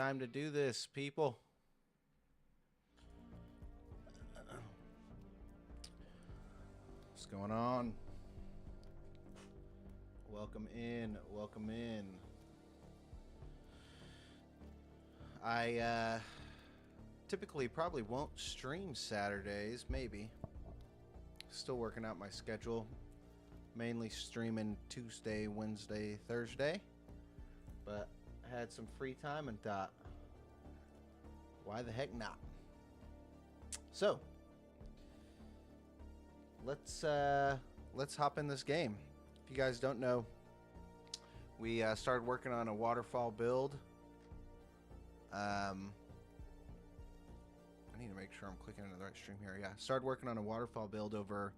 time to do this, people. What's going on? Welcome in. Welcome in. I typically probably won't stream Saturdays, maybe. Still working out my schedule. Mainly streaming Tuesday, Wednesday, Thursday. But I had some free time and thought, why the heck not? So, let's hop in this game. If you guys don't know, we started working on a waterfall build. I need to make sure I'm clicking into the right stream here. Yeah, started working on a waterfall build over.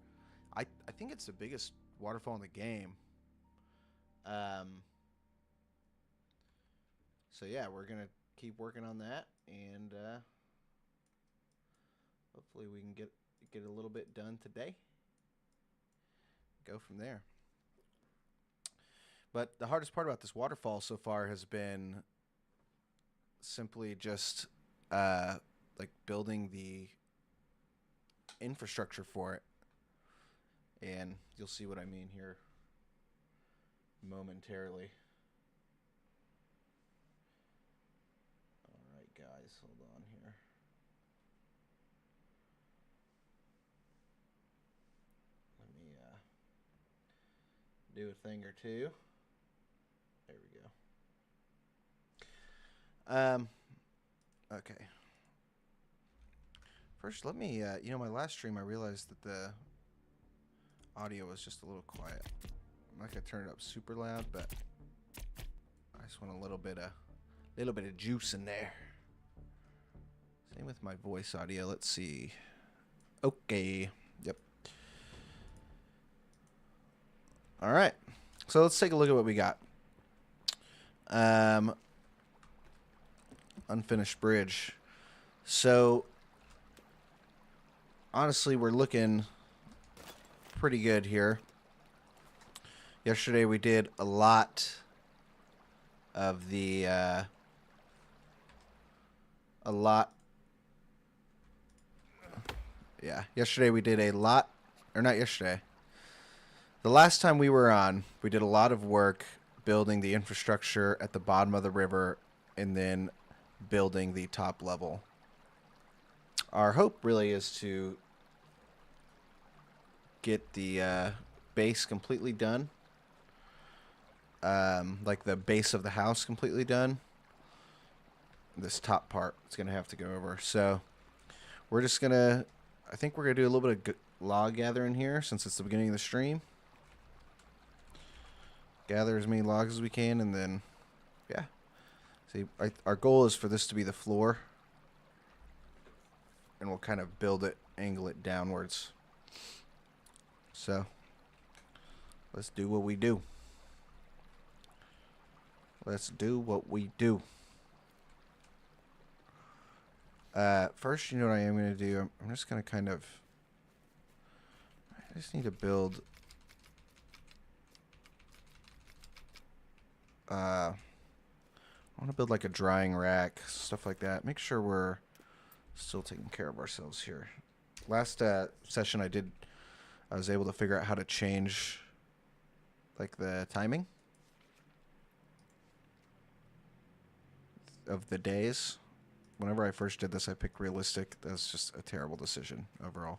I think it's the biggest waterfall in the game. So yeah, we're gonna keep working on that, and hopefully we can get a little bit done today. Go from there. But the hardest part about this waterfall so far has been simply just like building the infrastructure for it. And you'll see what I mean here momentarily. All right, guys, hold on here. Let me do a thing or two. There we go. Okay. First, let me, my last stream I realized that the audio was just a little quiet. I'm not gonna turn it up super loud, but I just want a little bit of juice in there. Same with my voice audio. Let's see. Okay. Yep. All right. So let's take a look at what we got. Unfinished bridge. So honestly, we're looking pretty good here. Yesterday we did a lot of the yesterday we did a lot, or not yesterday. The last time we were on, we did a lot of work building the infrastructure at the bottom of the river and then building the top level. Our hope really is to get the base completely done. Like the base of the house completely done. This top part is going to have to go over. So we're just going to, I think we're going to do a little bit of log gathering here since it's the beginning of the stream. Gather as many logs as we can, and then, yeah. See, our goal is for this to be the floor. And we'll kind of build it, angle it downwards. So, let's do what we do. Let's do what we do. First, you know what I am going to do? I'm just going to kind of... I just need to build... I want to build like a drying rack, stuff like that. Make sure we're still taking care of ourselves here. Last session I was able to figure out how to change like the timing of the days. Whenever I first did this, I picked realistic. That's just a terrible decision overall.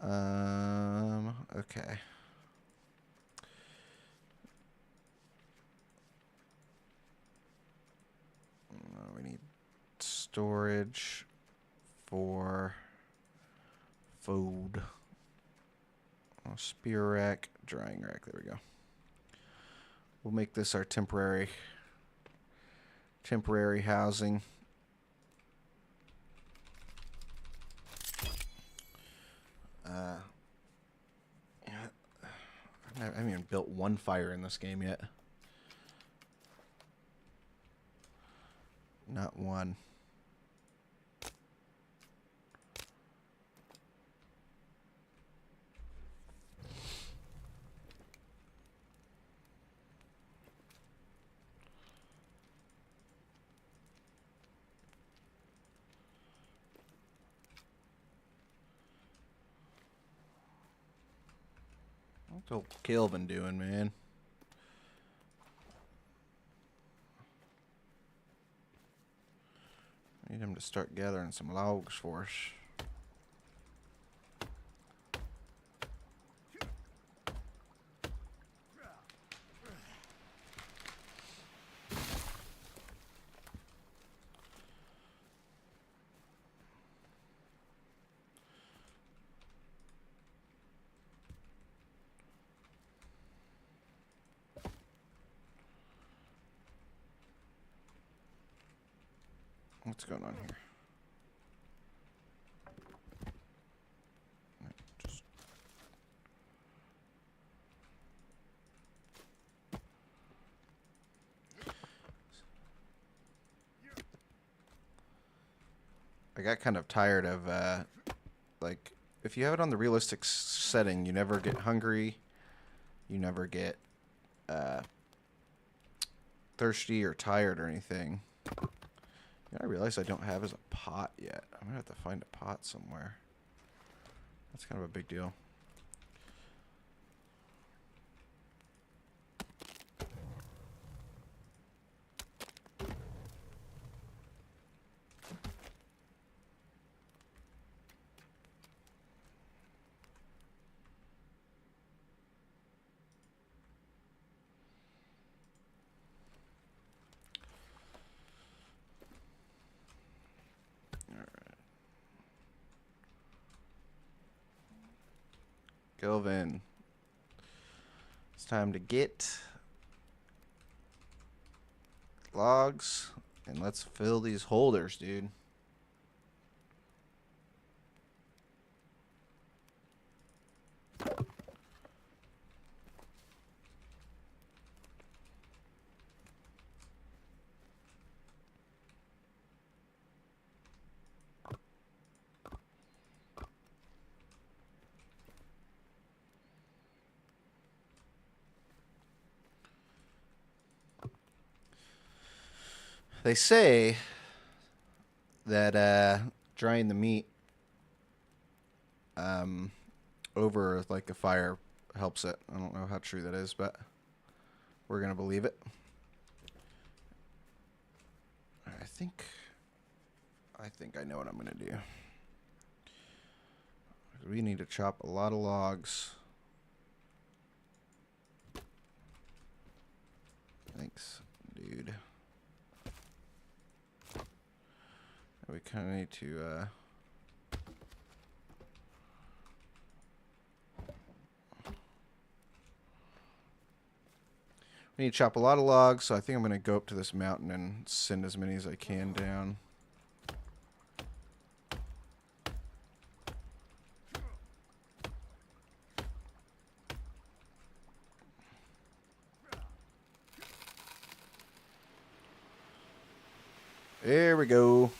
Okay. We need storage for food. Oh, spear rack, drying rack. There we go. We'll make this our temporary housing. I haven't even built one fire in this game yet. Not one. What's old Kelvin doing, man? Need him to start gathering some logs for us. What's going on here? Just I got kind of tired of like if you have it on the realistic setting, you never get hungry, you never get thirsty or tired or anything. I realize I don't have as a pot yet. I'm gonna have to find a pot somewhere. That's kind of a big deal. Kelvin, it's time to get logs and let's fill these holders, dude. They say that drying the meat over like a fire helps it. I don't know how true that is, but we're gonna believe it. I think I know what I'm gonna do. We need to chop a lot of logs. Thanks, dude. We kind of need to we need to chop a lot of logs, so I think I'm going to go up to this mountain and send as many as I can down. There we go.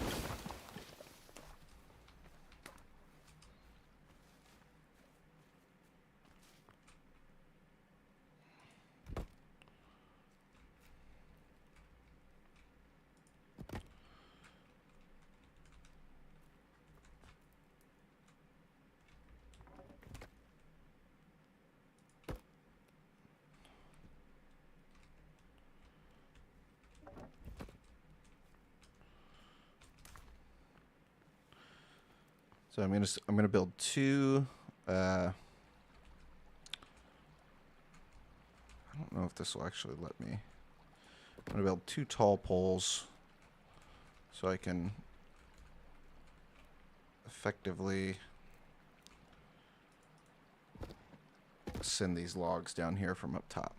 So I'm gonna build two. I don't know if this will actually let me. I'm gonna build two tall poles, so I can effectively send these logs down here from up top.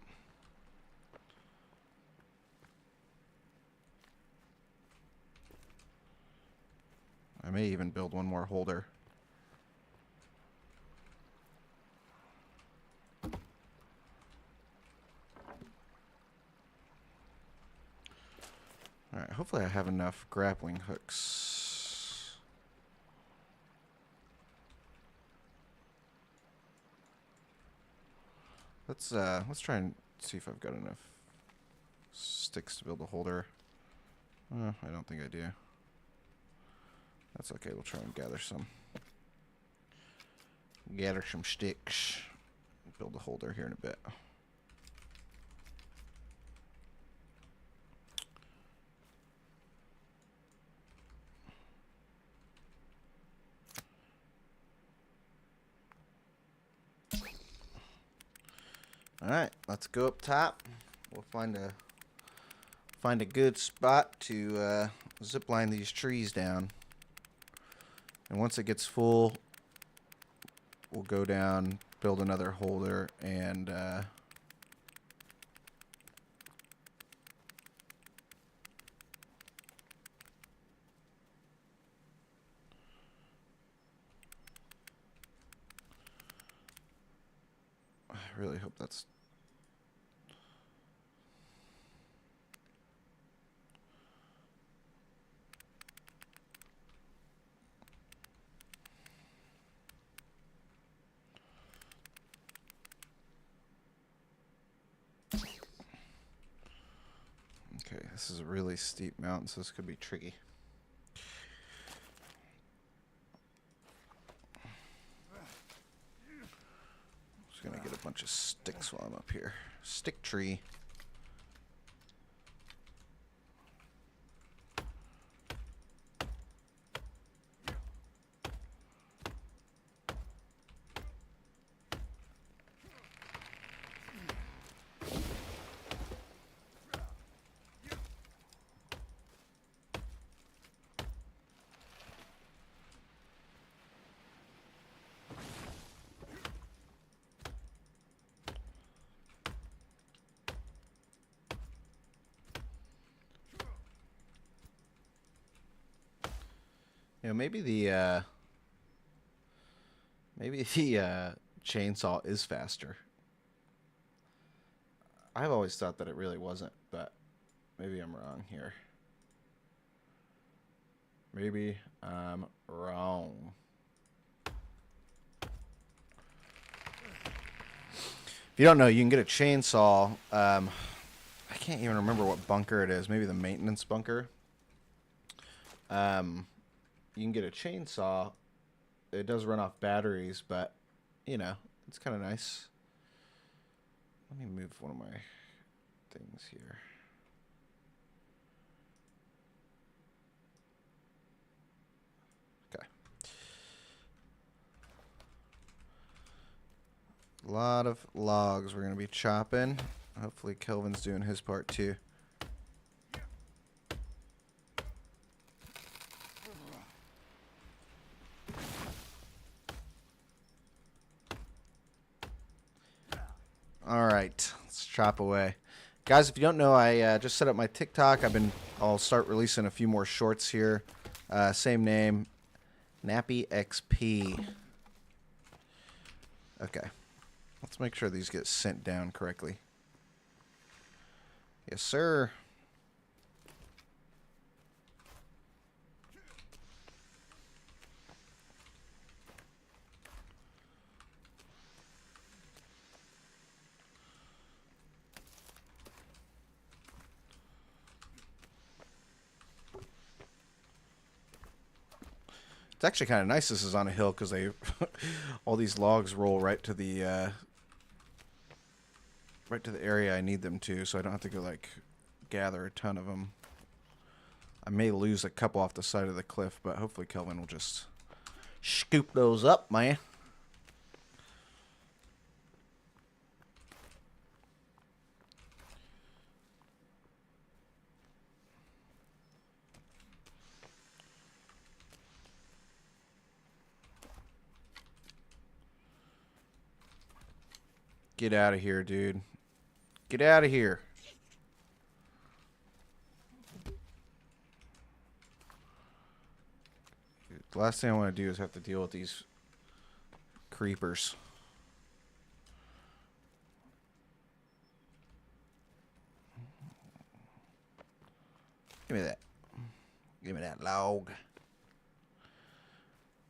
I may even build one more holder. Alright, hopefully I have enough grappling hooks. Let's try and see if I've got enough sticks to build a holder. I don't think I do. That's okay, we'll try and gather some. Gather some sticks. build a holder here in a bit. All right, let's go up top. We'll find a good spot to zip line these trees down. And once it gets full, we'll go down, build another holder, and I really hope that's... Okay, this is a really steep mountain, so this could be tricky. Just gonna get a bunch of sticks while I'm up here. Stick tree. You know, maybe the chainsaw is faster. I've always thought that it really wasn't, but maybe I'm wrong here. Maybe I'm wrong. If you don't know, you can get a chainsaw. I can't even remember what bunker it is. Maybe the maintenance bunker. You can get a chainsaw. It does run off batteries, but, you know, it's kind of nice. Let me move one of my things here. Okay. A lot of logs we're going to be chopping. Hopefully Kelvin's doing his part too. All right, let's chop away. Guys, if you don't know, I just set up my TikTok. I'll start releasing a few more shorts here. Same name, Nappy XP. Okay, let's make sure these get sent down correctly. Yes, sir. It's actually kind of nice this is on a hill because they all these logs roll right to the area I need them to, so I don't have to go like gather a ton of them. I may lose a couple off the side of the cliff, but hopefully Kelvin will just scoop those up, man. Get out of here, dude. Get out of here. The last thing I want to do is have to deal with these creepers. Give me that. Give me that log.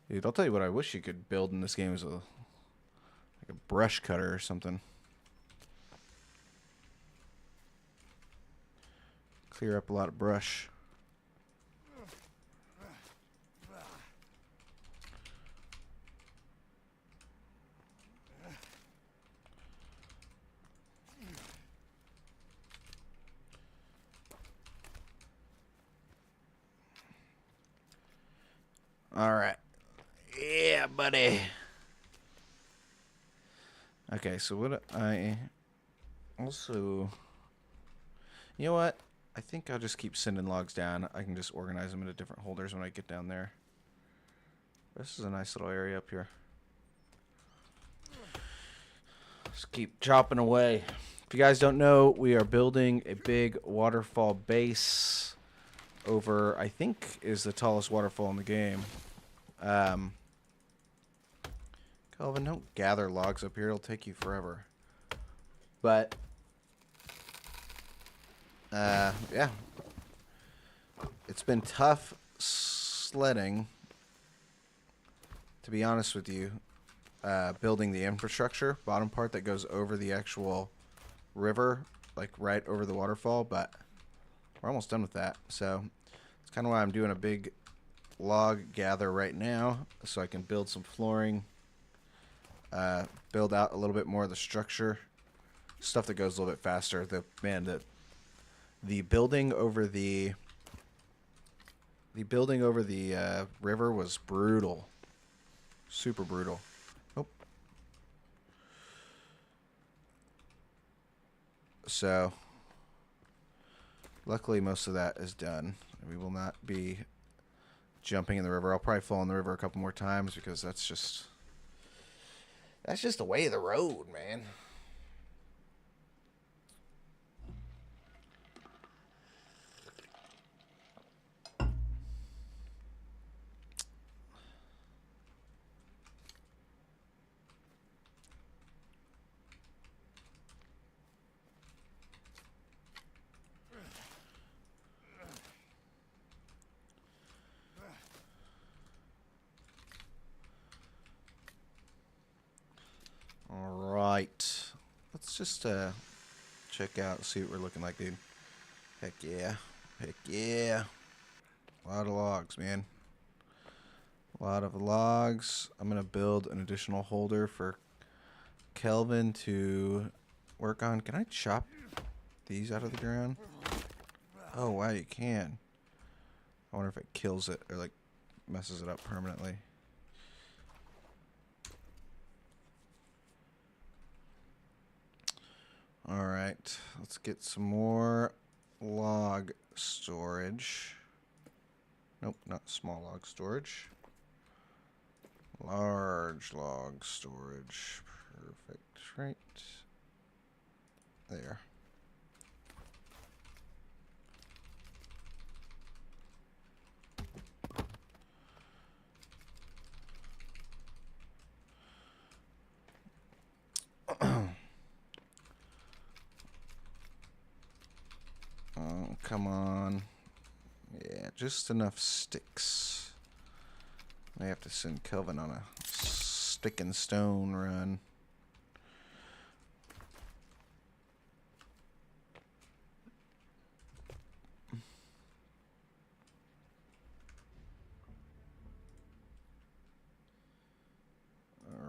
Dude, I'll tell you what I wish you could build in this game is a brush cutter or something. Clear up a lot of brush. All right. Yeah, buddy. Okay, so what I also... You know what? I think I'll just keep sending logs down. I can just organize them into different holders when I get down there. This is a nice little area up here. Just keep chopping away. If you guys don't know, we are building a big waterfall base over, I think, is the tallest waterfall in the game. Calvin, don't gather logs up here. It'll take you forever. But, yeah. It's been tough sledding, to be honest with you, building the infrastructure, bottom part that goes over the actual river, like right over the waterfall, but we're almost done with that. So it's kind of why I'm doing a big log gather right now, so I can build some flooring, build out a little bit more of the structure, stuff that goes a little bit faster. The building over the river was brutal, super brutal. Oh, so luckily most of that is done. We will not be jumping in the river. I'll probably fall in the river a couple more times because that's just the way of the road, man. Alright. Let's just check out, see what we're looking like, dude. Heck yeah. Heck yeah. A lot of logs, man. A lot of logs. I'm going to build an additional holder for Kelvin to work on. Can I chop these out of the ground? Oh, wow, you can. I wonder if it kills it or, like, messes it up permanently. Alright, let's get some more log storage. Nope, not small log storage. Large log storage. Perfect, right there. Oh, come on. Yeah, just enough sticks. I have to send Kelvin on a stick and stone run.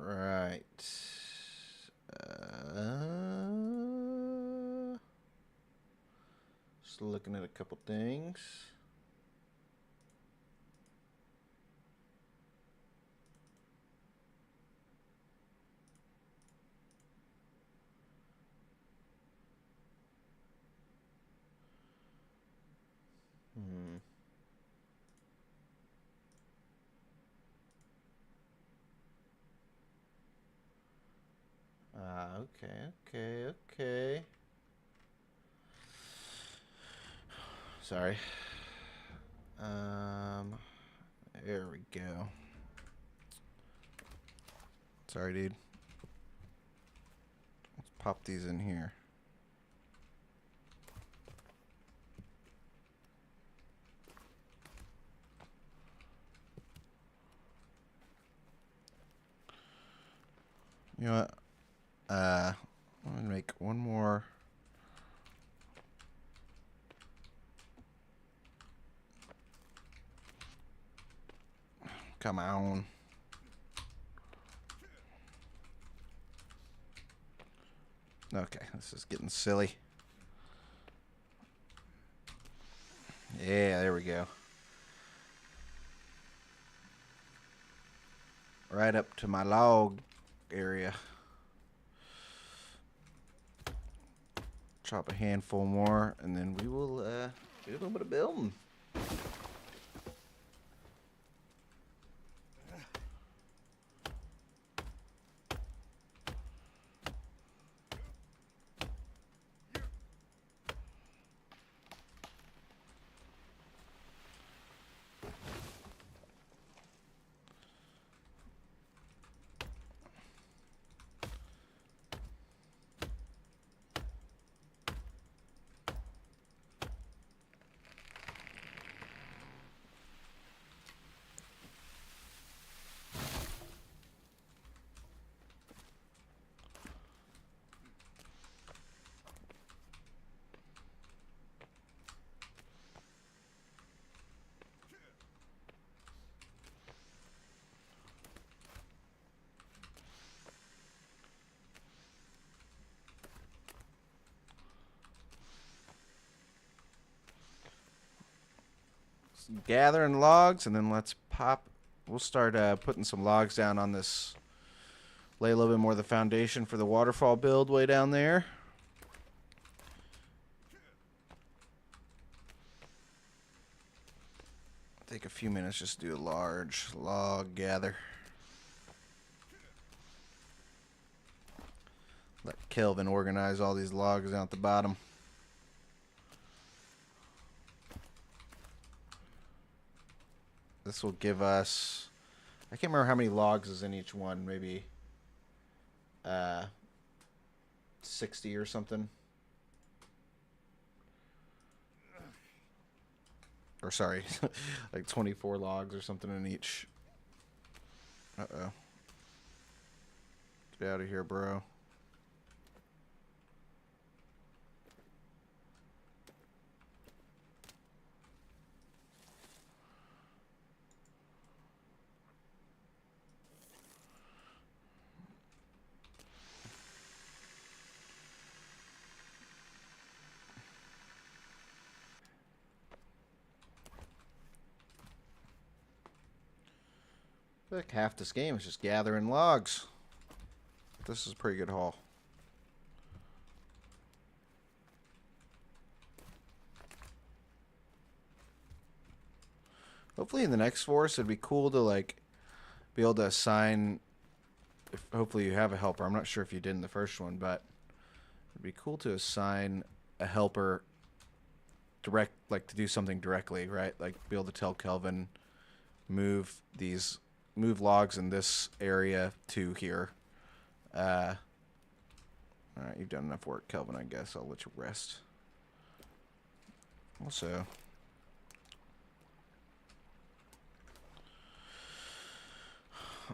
Alright. Just looking at a couple things. Okay. Sorry. There we go. Sorry, dude. Let's pop these in here. You know what? I'm gonna make one more. Come on. Okay, this is getting silly. Yeah, there we go. right up to my log area. Chop a handful more, and then we will do a little bit of building. Gathering logs, and then let's pop. We'll start putting some logs down on this. Lay a little bit more of the foundation for the waterfall build way down there. Take a few minutes just to do a large log gather. Let Kelvin organize all these logs down at the bottom. This will give us, I can't remember how many logs is in each one, maybe 60 or something. Or sorry, like 24 logs or something in each. Uh-oh. Get out of here, bro. Like half this game is just gathering logs. This is a pretty good haul. Hopefully in the next forest it'd be cool to like be able to assign, if hopefully you have a helper. I'm not sure if you did in the first one, but it'd be cool to assign a helper direct, like to do something directly, right? Like be able to tell Kelvin move logs in this area to here. All right, you've done enough work, Kelvin, I guess. I'll let you rest. Also,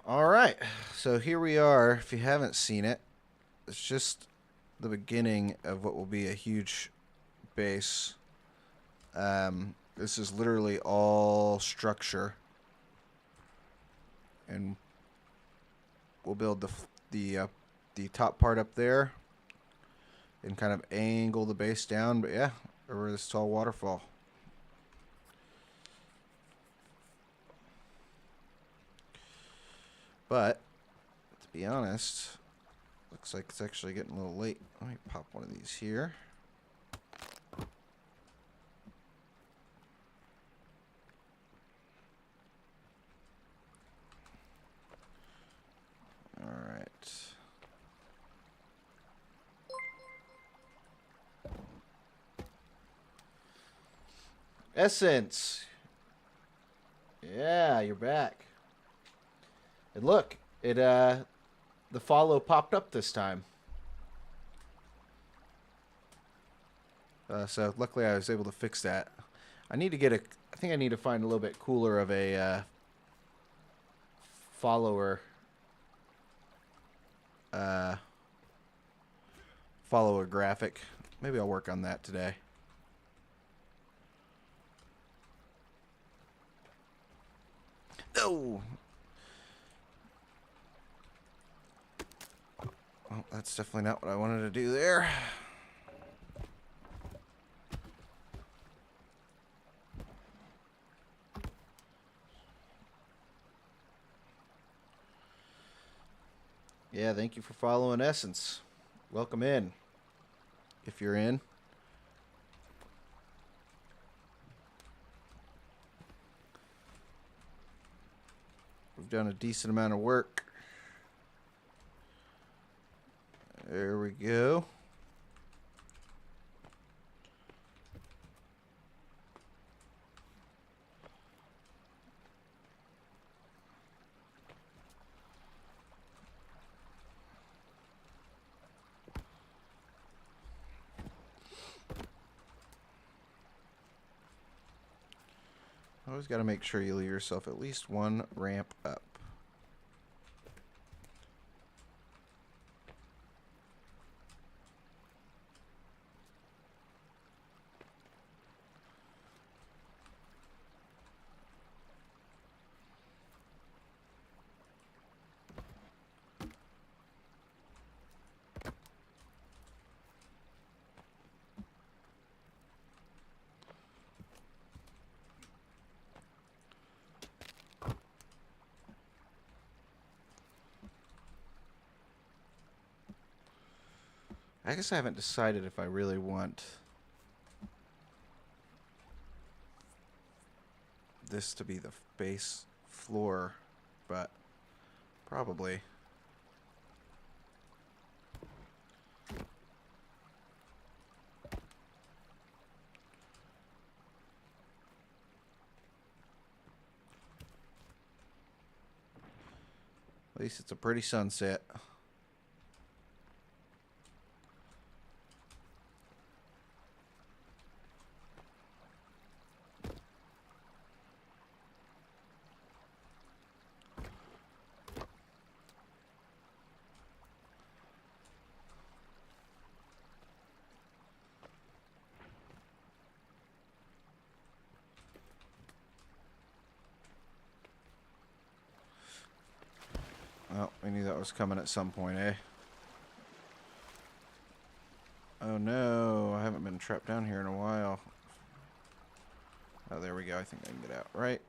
all right, so here we are. If you haven't seen it, it's just the beginning of what will be a huge base. This is literally all structure. And we'll build the top part up there and kind of angle the base down. But yeah, over this tall waterfall. But to be honest, looks like it's actually getting a little late. Let me pop one of these here. All right. Essence. Yeah, you're back. And look, the follow popped up this time. So luckily I was able to fix that. I need to get I think I need to find a little bit cooler of a follower graphic. Maybe I'll work on that today. Oh, well, that's definitely not what I wanted to do there. Yeah, thank you for following Essence. Welcome in, if you're in. We've done a decent amount of work. There we go. Always got to make sure you leave yourself at least one ramp up. I guess I haven't decided if I really want this to be the base floor, but probably. At least it's a pretty sunset. Well, we knew that was coming at some point, eh? Oh no, I haven't been trapped down here in a while. Oh, there we go. I think I can get out, right?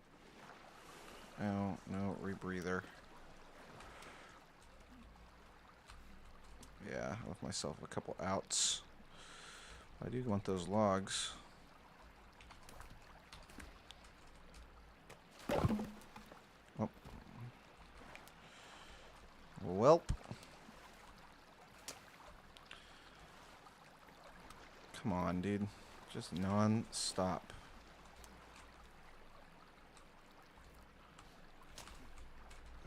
Oh, no, rebreather. Yeah, I left myself a couple outs. I do want those logs. Oh. Welp. Come on, dude. Just non-stop.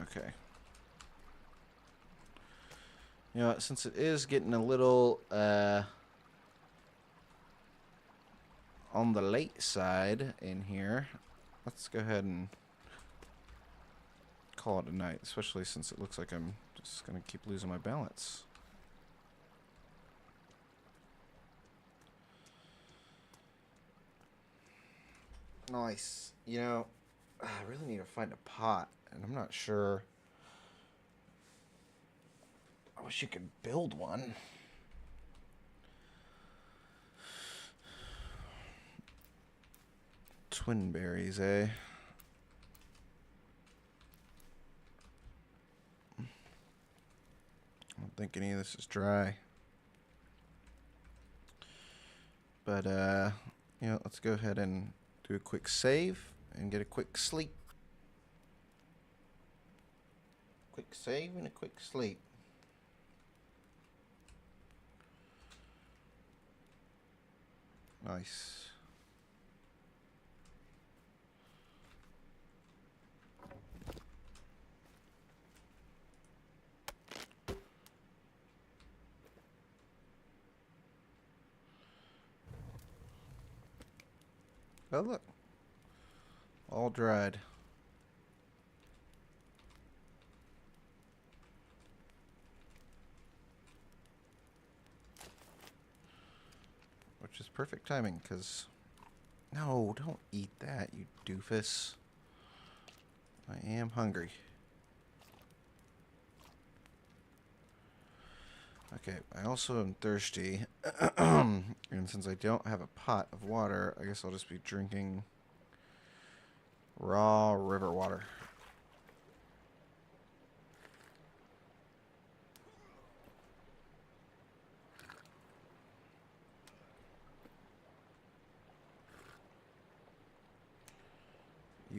Okay. You know what, since it is getting a little on the late side in here, let's go ahead and call it a night, especially since it looks like I'm just going to keep losing my balance. Nice. You know, I really need to find a pot, and I'm not sure. I wish you could build one. Twin berries, eh? I don't think any of this is dry. But, you know, let's go ahead and do a quick save and get a quick sleep. Quick save and a quick sleep. Nice. Oh, look. All dried. Which is perfect timing, because... No, don't eat that, you doofus. I am hungry. Okay, I also am thirsty. And since I don't have a pot of water, I guess I'll just be drinking raw river water.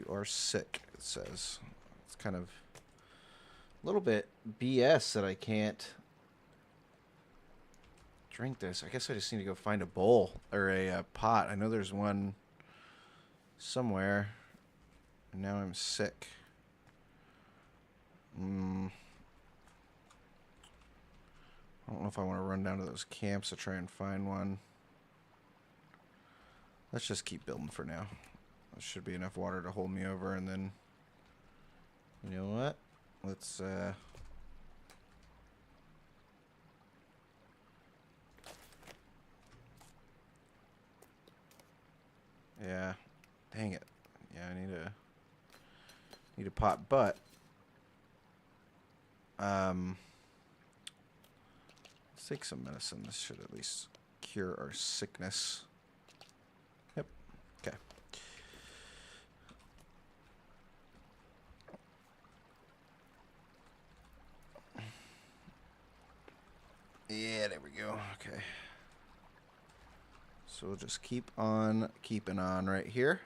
You are sick, it says. It's kind of a little bit BS that I can't drink this. I guess I just need to go find a bowl or a pot. I know there's one somewhere. And now I'm sick. I don't know if I want to run down to those camps to try and find one. Let's just keep building for now. There should be enough water to hold me over, and then, you know what? Let's, yeah, dang it. Yeah, I need a pot, but, let's take some medicine. This should at least cure our sickness. Yep, okay. Yeah, there we go. Okay. So we'll just keep on keeping on right here.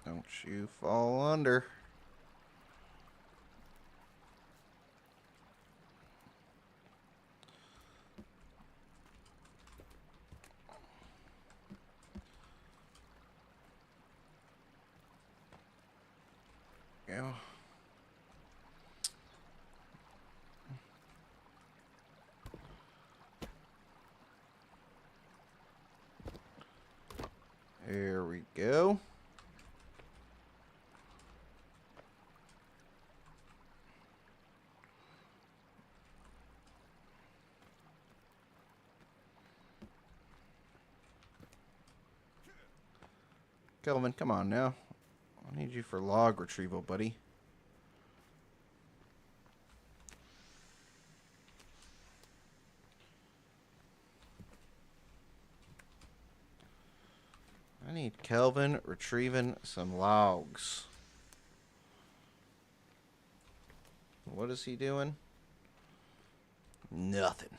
Don't you fall under. Go. There we go. Kelvin, come on now. I need you for log retrieval, buddy. I need Kelvin retrieving some logs. What is he doing? Nothing.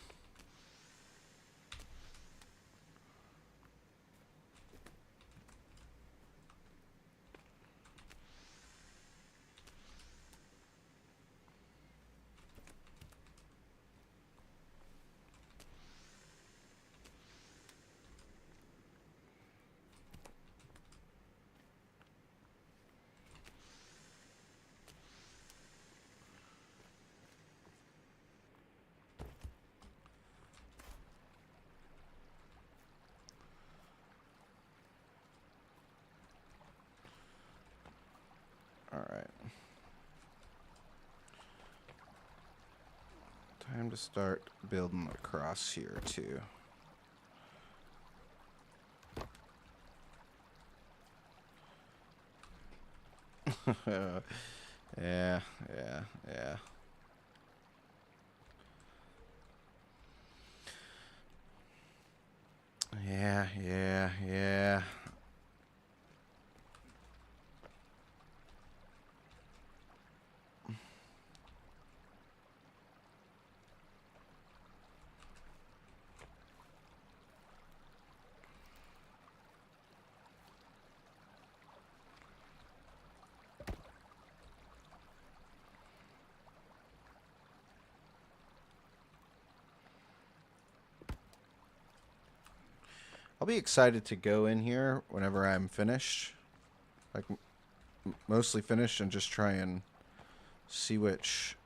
All right. Time to start building across here too. Yeah. Yeah. I'll be excited to go in here whenever I'm finished. Like, mostly finished, and just try and See which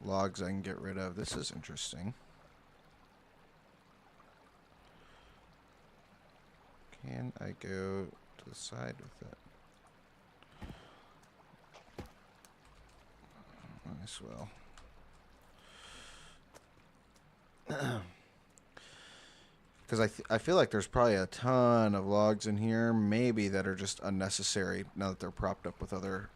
logs I can get rid of. This is interesting. Can I go to the side with it? Might as well. Because I feel like there's probably a ton of logs in here, maybe that are just unnecessary now that they're propped up with other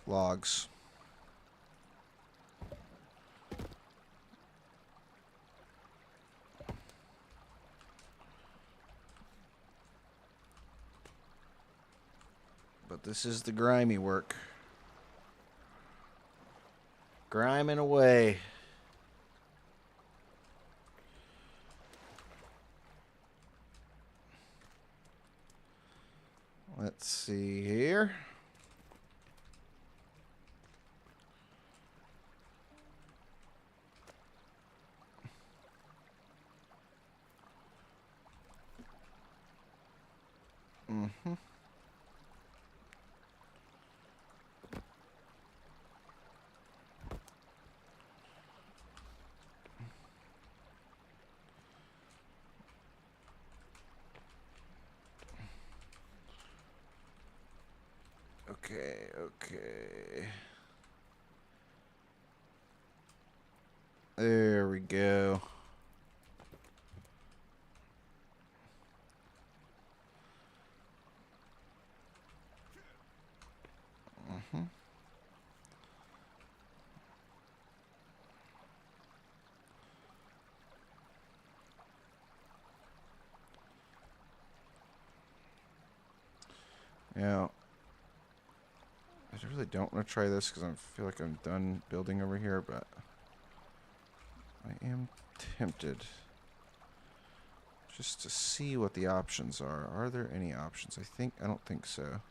logs. But this is the grimy work. Griming away. Let's see here. Mm-hmm. Okay. There we go. Mm-hmm. Yeah. I really don't want to try this because I feel like I'm done building over here, but I am tempted just to see what the options are. Are there any options? I don't think so.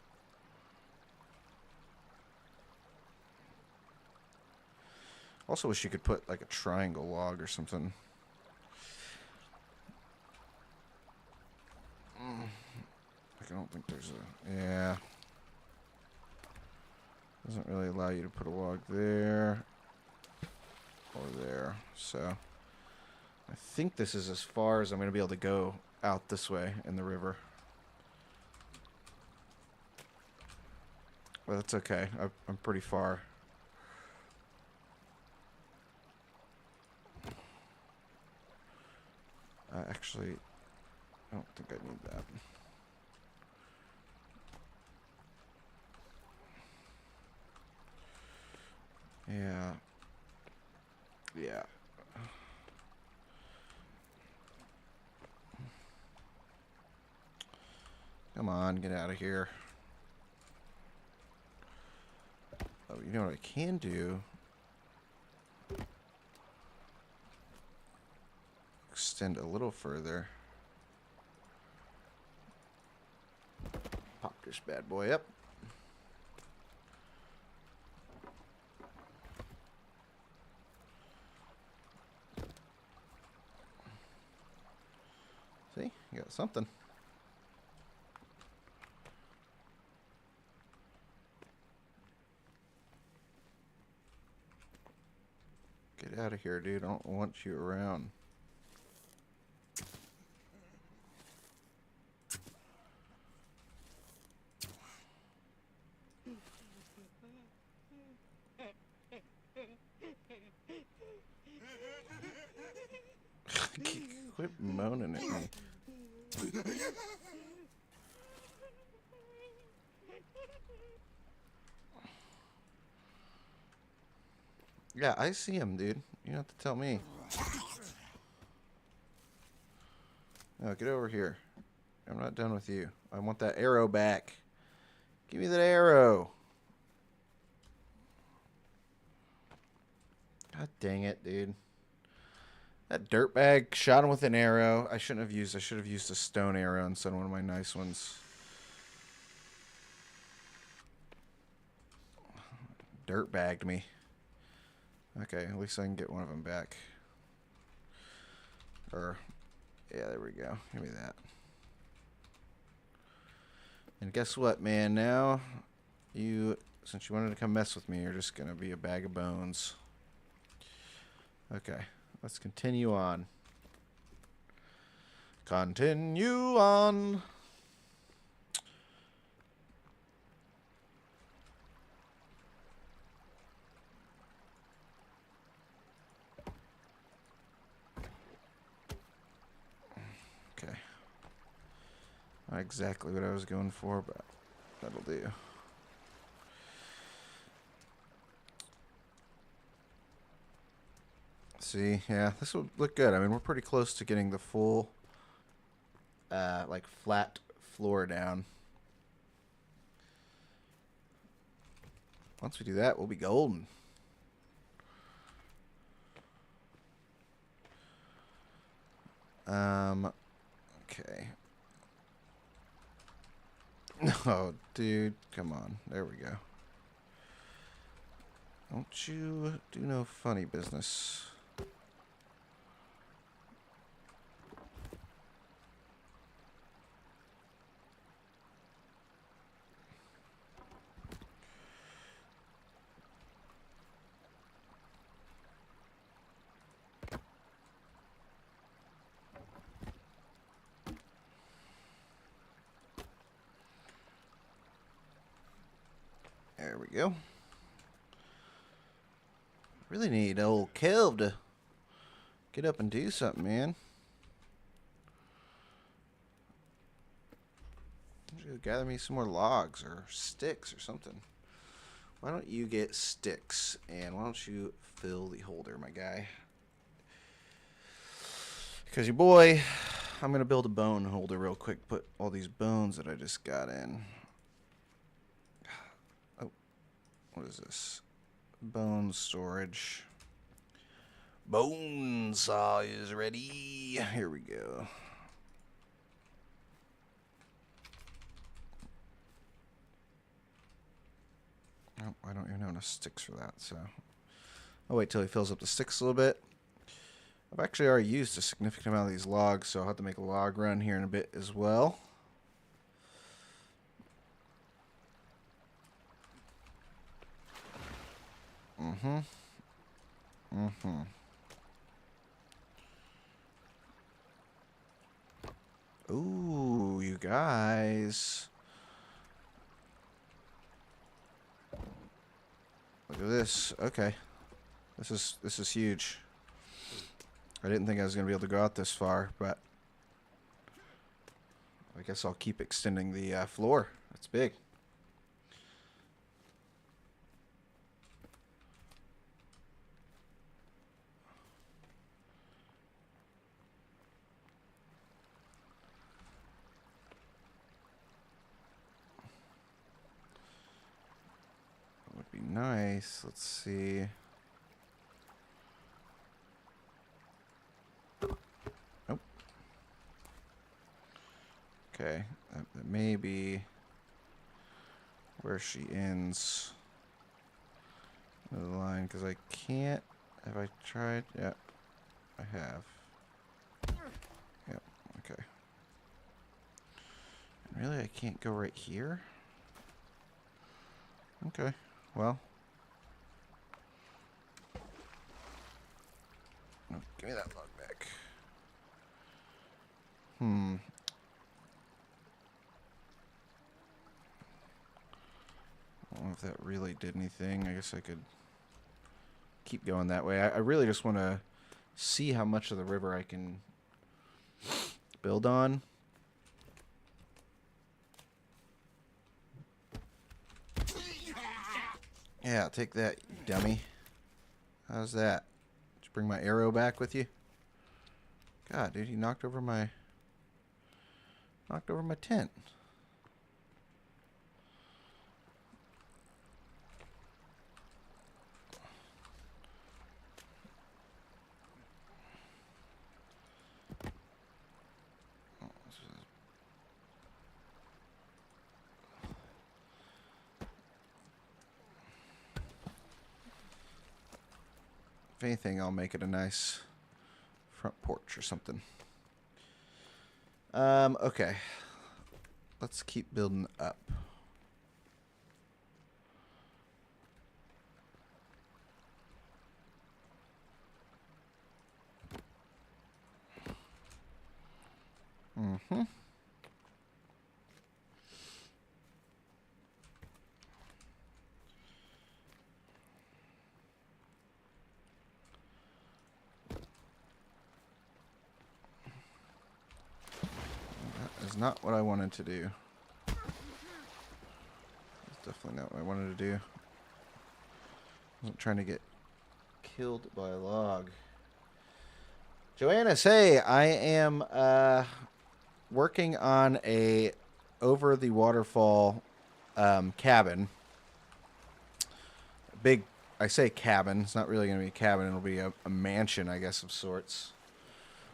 Also wish you could put like a triangle log or something. I don't think there's a... Yeah. Doesn't really allow you to put a log there or there. So I think this is as far as I'm going to be able to go out this way in the river. But that's okay. I'm pretty far. Actually, I don't think I need that. Yeah. Yeah. Come on, get out of here. Oh, you know what I can do? Extend a little further. Pop this bad boy up. See? You got something. Get out of here, dude. I don't want you around. Quit moaning at me. Yeah, I see him, dude. You don't have to tell me. No, get over here. I'm not done with you. I want that arrow back. Give me that arrow. God dang it, dude. That dirtbag shot him with an arrow. I should have used a stone arrow instead of one of my nice ones. Dirtbagged me. Okay, at least I can get one of them back. Or Yeah, there we go. Give me that. And guess what, man? Now, since you wanted to come mess with me, you're just gonna be a bag of bones. Okay, let's continue on. Continue on. Okay. Not exactly what I was going for, but that'll do. See, yeah, this will look good. I mean, we're pretty close to getting the full, like, flat floor down. Once we do that, we'll be golden. Okay. Oh, dude, come on. There we go. Don't you do no funny business. There we go. Really need old Kelv to get up and do something, man. Gather me some more logs or sticks or something. Why don't you get sticks, and why don't you fill the holder, my guy? Because your boy, I'm going to build a bone holder real quick. Put all these bones that I just got in. Oh, what is this? Bone storage. Bone saw is ready. Here we go. Oh, I don't even have enough sticks for that, so I'll wait till he fills up the sticks a little bit. I've actually already used a significant amount of these logs, so I'll have to make a log run here in a bit as well. Ooh, you guys. Look at this. Okay. This is huge. I didn't think I was going to be able to go out this far, but I guess I'll keep extending the floor. That's big. That would be nice. Let's see. Nope. Okay. That may be where she ends the line, because I can't. Have I tried? Yep, I have. Yep, okay. And really, I can't go right here? Okay, well. Oh, give me that log back. I don't know if that really did anything. I guess I could keep going that way. I really just want to see how much of the river I can build on. Yeah, take that, you dummy. How's that? Did you bring my arrow back with you? God, dude, he knocked over my tent. If anything, I'll make it a nice front porch or something. Okay. Let's keep building up. Mm-hmm. That is not what I wanted to do. That's definitely not what I wanted to do. I wasn't trying to get killed by a log. Joanna, say I am working on a over the waterfall cabin. Big, I say cabin. It's not really going to be a cabin. It'll be a mansion, I guess, of sorts.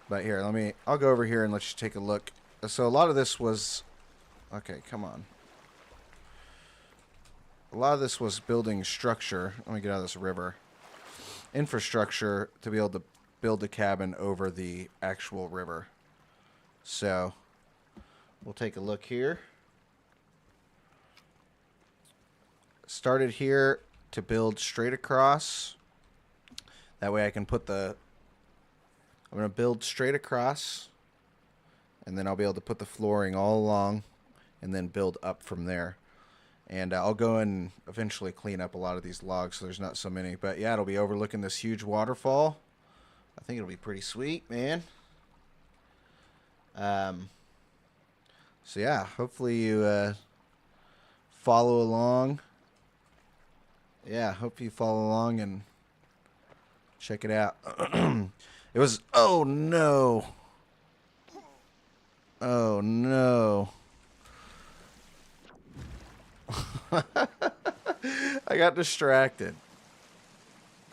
But here, I'll go over here and let you take a look. So a lot of this was, okay, come on. A lot of this was building structure. Let me get out of this river. Infrastructure to be able to build a cabin over the actual river. So we'll take a look here. Started here to build straight across. That way I can put I'm going to build straight across, and then I'll be able to put the flooring all along and then build up from there. And I'll go and eventually clean up a lot of these logs so there's not so many. But yeah, it'll be overlooking this huge waterfall. I think it'll be pretty sweet, man. So yeah, hopefully you follow along. Yeah, hope you follow along and check it out. It was, oh no. Oh no. I got distracted.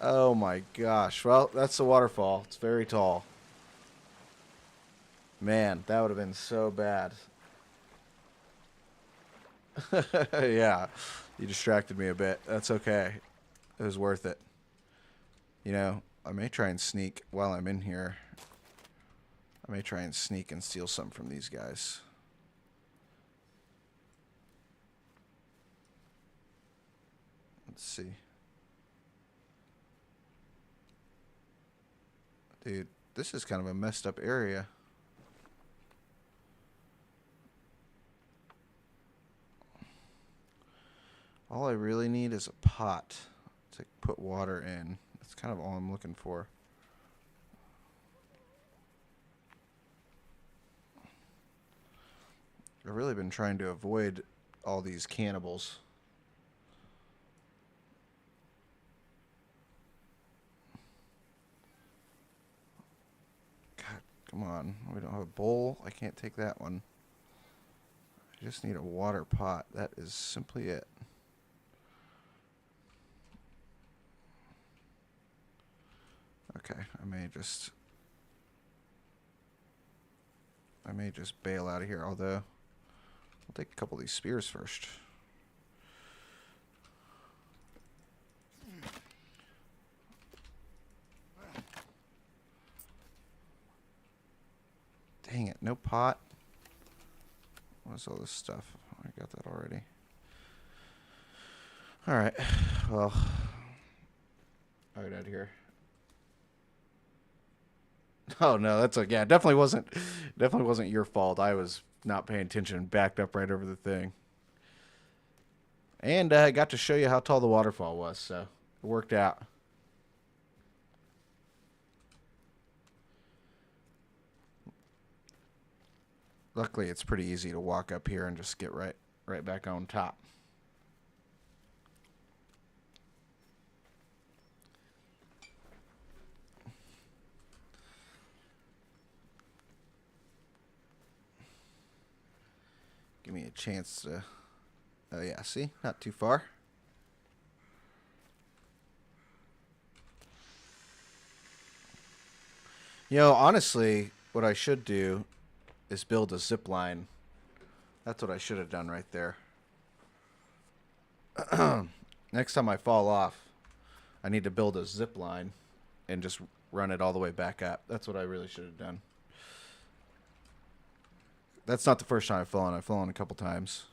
Oh my gosh. Well, that's the waterfall. It's very tall. Man, that would have been so bad. Yeah, you distracted me a bit. That's okay. It was worth it. You know, I may try and sneak while I'm in here. I may try and sneak and steal some from these guys. Let's see. Dude, this is kind of a messed up area. All I really need is a pot to put water in. That's kind of all I'm looking for. I've really been trying to avoid all these cannibals. God, come on. We don't have a bowl. I can't take that one. I just need a water pot. That is simply it. Okay, I may just bail out of here, although I'll take a couple of these spears first. Dang it, no pot. What's all this stuff? I got that already. Alright, well, I'll get out of here. Oh no, that's okay. Yeah, definitely wasn't your fault. I was not paying attention and backed up right over the thing. And I got to show you how tall the waterfall was, so it worked out. Luckily, it's pretty easy to walk up here and just get right back on top. Give me a chance to... Oh yeah, see? Not too far. You know, honestly, what I should do is build a zip line. That's what I should have done right there. Next time I fall off, I need to build a zip line and just run it all the way back up. That's what I really should have done. That's not the first time I've fallen. I've fallen a couple times.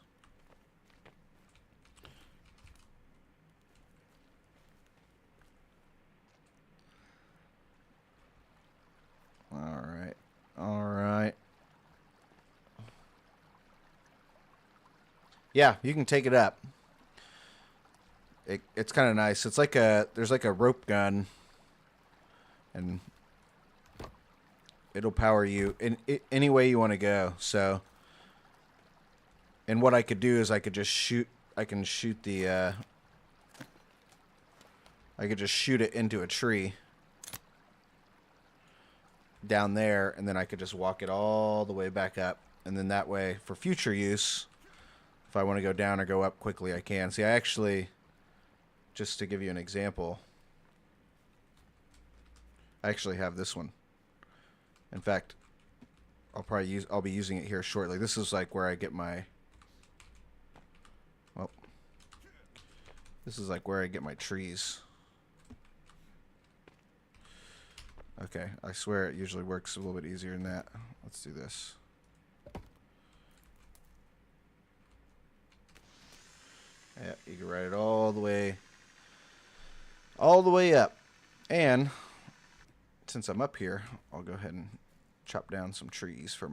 Alright. Alright. Yeah, you can take it up. It's kind of nice. It's like there's like a rope gun, and it'll power you in any way you want to go. So, and what I could do is I could just shoot. I can shoot the. I could just shoot it into a tree down there, and then I could just walk it all the way back up, and then that way, for future use, if I want to go down or go up quickly, I can. See, I actually, just to give you an example, I actually have this one. In fact, I'll be using it here shortly. This is like where I get my, well, this is like where I get my trees. Okay, I swear it usually works a little bit easier than that. Let's do this. Yeah, you can ride it all the way up. And since I'm up here, I'll go ahead and chop down some trees for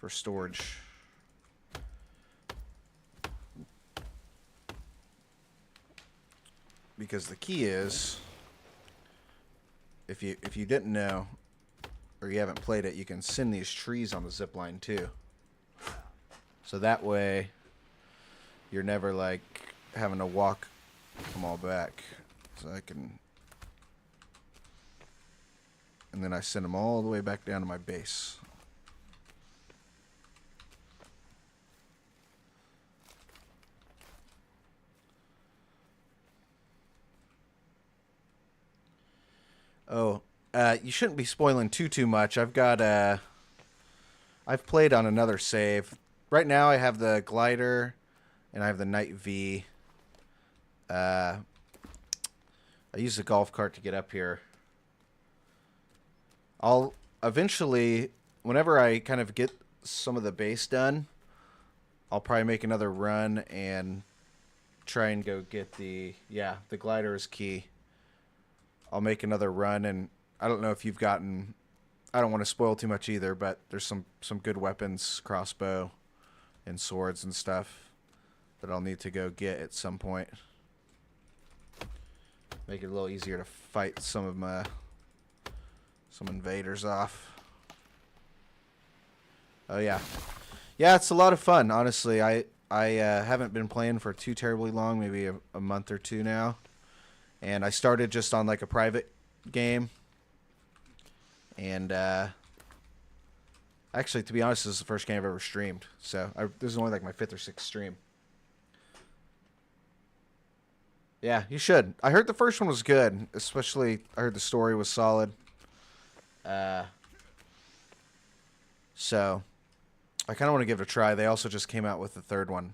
storage. Because the key is, if you didn't know, or you haven't played it, you can send these trees on the zip line too. So that way, you're never like having to walk them all back. So I can, and then I send them all the way back down to my base. Oh, you shouldn't be spoiling too much. I've played on another save. Right now I have the glider and I have the Night V. I use the golf cart to get up here. I'll eventually, whenever I kind of get some of the base done, I'll probably make another run and try and go get the glider is key. I'll make another run, and I don't know if you've gotten, I don't want to spoil too much either, but there's some good weapons, crossbow and swords and stuff that I'll need to go get at some point. Make it a little easier to fight some invaders off. Oh yeah. Yeah, it's a lot of fun, honestly. I haven't been playing for too terribly long, maybe a month or two now. And I started just on like a private game. And actually, to be honest, this is the first game I've ever streamed. So this is only like my 5th or 6th stream. Yeah, you should. I heard the first one was good. Especially, I heard the story was solid. So, I kind of want to give it a try. They also just came out with the 3rd one.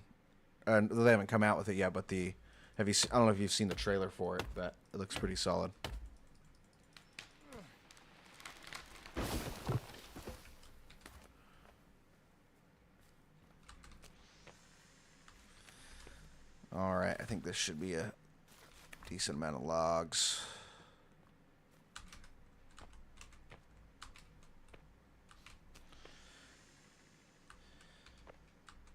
They haven't come out with it yet, but I don't know if you've seen the trailer for it, but it looks pretty solid. Alright, I think this should be a decent amount of logs.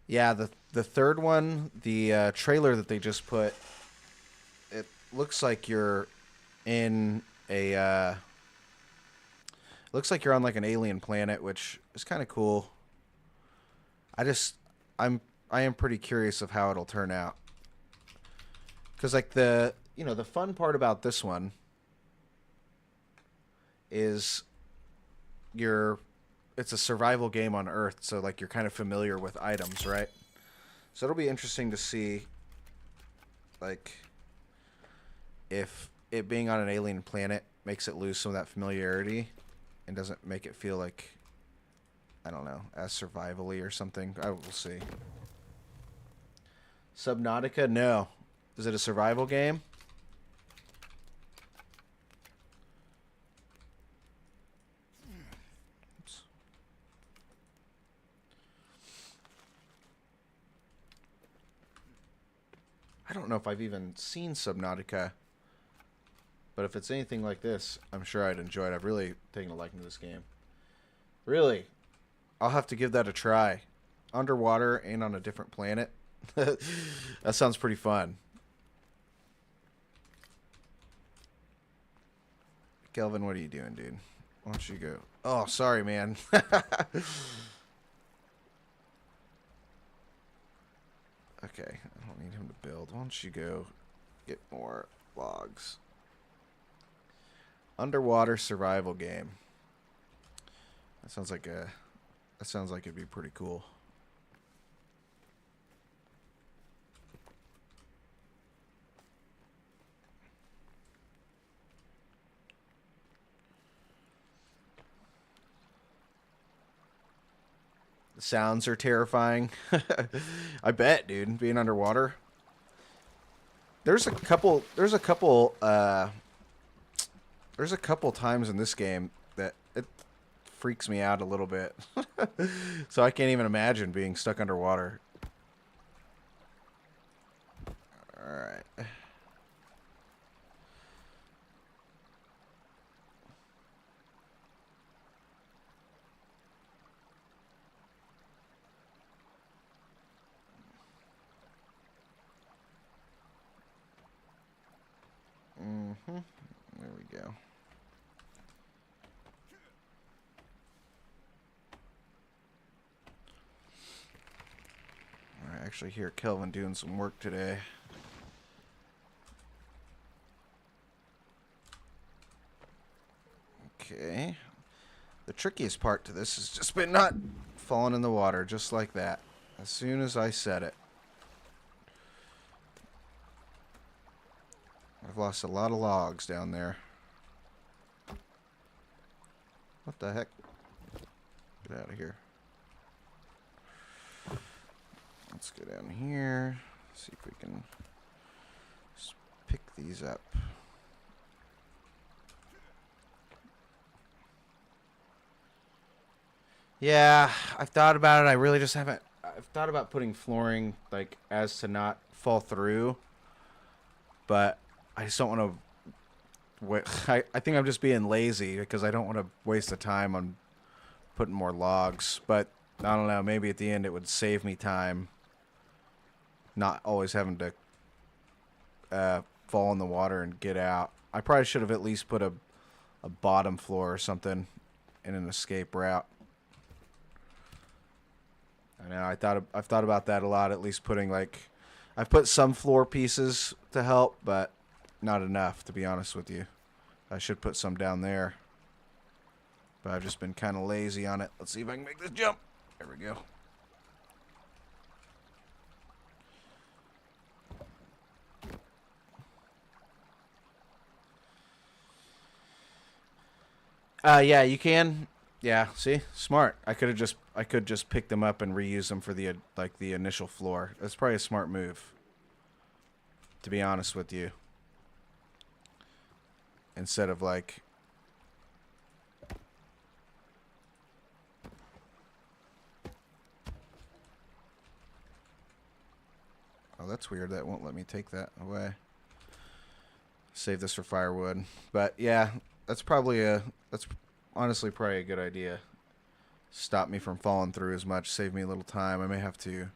Yeah, the 3rd one, the trailer that they just put, it looks like you're in a looks like you're on like an alien planet, which is kind of cool. I am pretty curious of how it'll turn out. Cuz like the fun part about this one is it's a survival game on Earth, so like you're kind of familiar with items, right? So it'll be interesting to see like if it being on an alien planet makes it lose some of that familiarity and doesn't make it feel like, I don't know, as survival-y or something. I will see. Subnautica? No. Is it a survival game? Oops. I don't know if I've even seen Subnautica, but if it's anything like this, I'm sure I'd enjoy it. I've really taken a liking to this game. Really, I'll have to give that a try. Underwater and on a different planet. That sounds pretty fun. Kelvin, what are you doing, dude? Why don't you go? Oh, sorry, man. Okay, I don't need him to build. Why don't you go get more logs? Underwater survival game. That sounds like it'd be pretty cool. The sounds are terrifying. I bet, dude, being underwater. There's a couple times in this game that it freaks me out a little bit. So I can't even imagine being stuck underwater. All right. There we go. I actually hear Kelvin doing some work today. Okay. The trickiest part to this has just been not falling in the water just like that. As soon as I said it. I've lost a lot of logs down there. What the heck? Get out of here. Let's go down here. See if we can just pick these up. Yeah, I've thought about it. I really just haven't. I've thought about putting flooring like as to not fall through, but I just don't want to. I think I'm just being lazy because I don't want to waste the time on putting more logs. But I don't know. Maybe at the end it would save me time, not always having to fall in the water and get out. I probably should have at least put a bottom floor or something in an escape route. I know. I've thought about that a lot. At least putting I've put some floor pieces to help, but not enough, to be honest with you. I should put some down there, but I've just been kind of lazy on it. Let's see if I can make this jump. There we go. Yeah, you can. Yeah, see? Smart. I could just pick them up and reuse them for the the initial floor. That's probably a smart move, to be honest with you. Instead of Oh, that's weird. That won't let me take that away. Save this for firewood. But yeah, that's honestly probably a good idea. Stop me from falling through as much, save me a little time. I may have to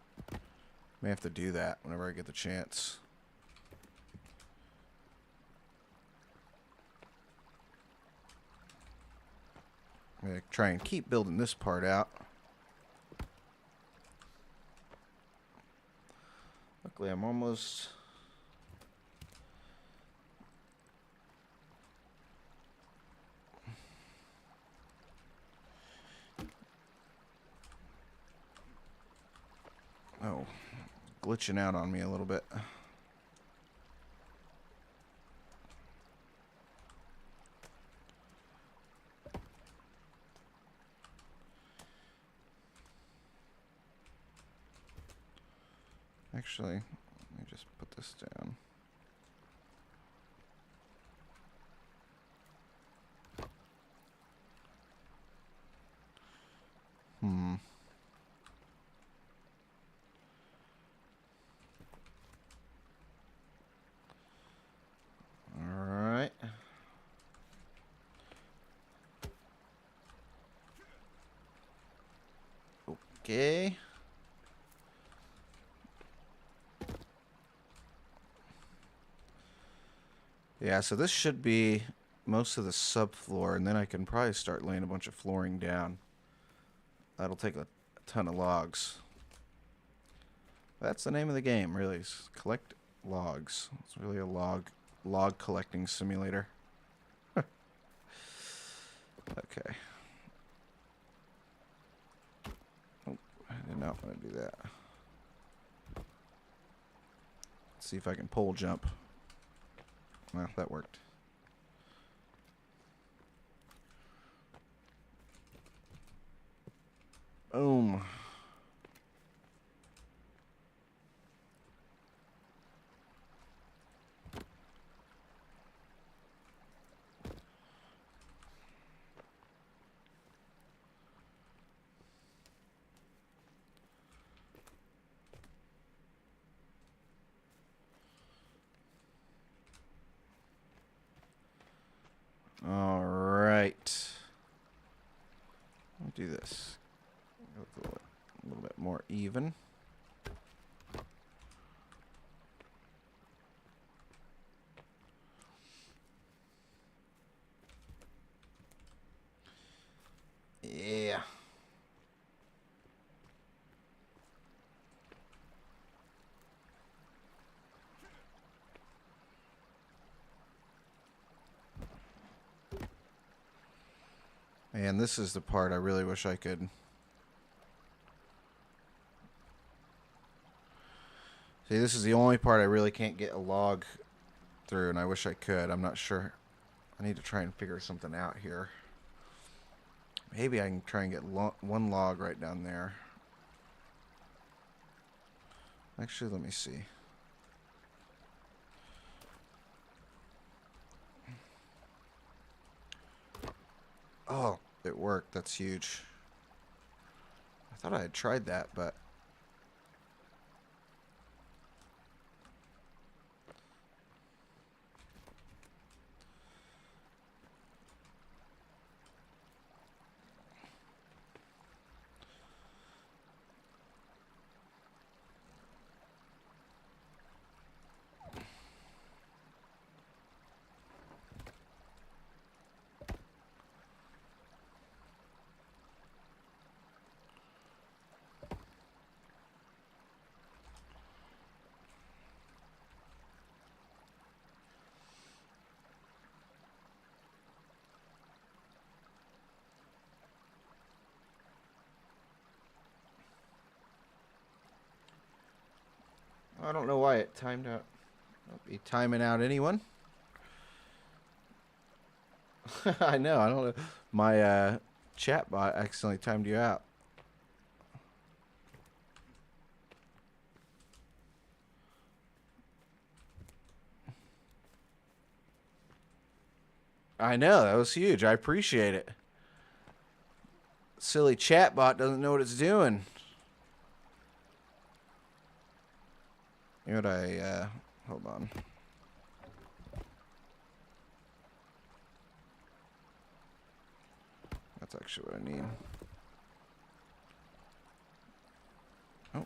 do that whenever I get the chance. I'm gonna try and keep building this part out. Luckily, I'm almost... Oh, glitching out on me a little bit. Actually, let me just put this down. Okay. Yeah, so this should be most of the subfloor, and then I can probably start laying a bunch of flooring down. That'll take a ton of logs. That's the name of the game, really. Is collect logs. It's really a log collecting simulator. Okay. Oh, I did not want to do that. Let's see if I can pole jump. Well, that worked. Boom. All right. I'll do this. Go a little bit more even. Yeah. And this is the part I really wish I could. See, this is the only part I really can't get a log through, and I wish I could. I'm not sure. I need to try and figure something out here. Maybe I can try and get one log right down there. Actually, let me see. Oh, it worked. That's huge. I thought I had tried that, but... I don't know why it timed out. I'll be timing out anyone. I know. I don't know. My chat bot accidentally timed you out. I know. That was huge. I appreciate it. Silly chat bot doesn't know what it's doing. You know what hold on. That's actually what I need. Oh.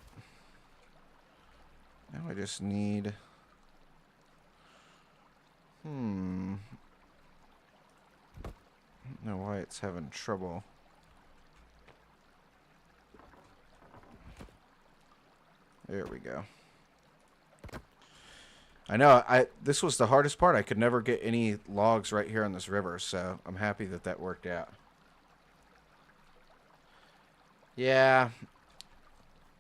Now I just need... I don't know why it's having trouble. There we go. I know, this was the hardest part. I could never get any logs right here on this river, so I'm happy that that worked out. Yeah.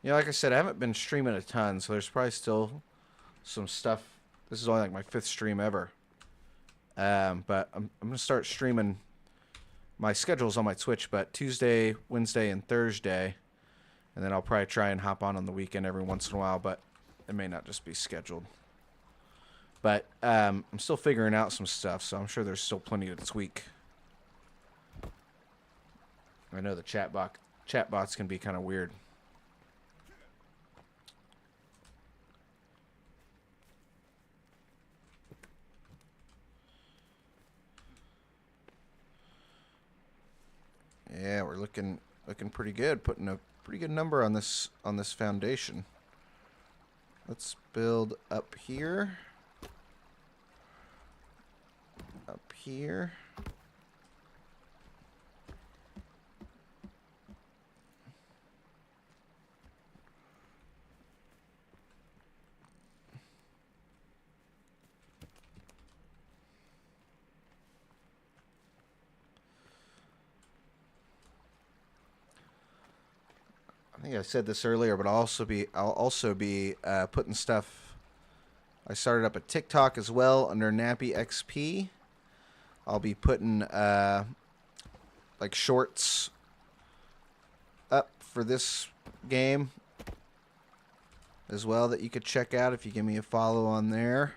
You know, like I said, I haven't been streaming a ton, so there's probably still some stuff. This is only like my 5th stream ever. But I'm going to start streaming. My schedule's on my Twitch, but Tuesday, Wednesday, and Thursday. And then I'll probably try and hop on the weekend every once in a while, but it may not just be scheduled. But I'm still figuring out some stuff, so I'm sure there's still plenty to tweak. I know the chat bots can be kind of weird. Yeah, we're looking pretty good. Putting a pretty good number on this foundation. Let's build up here. Up here. I think I said this earlier, but I'll also be putting stuff. I started up a TikTok as well under Nappy XP. I'll be putting like shorts up for this game as well that you could check out if you give me a follow on there.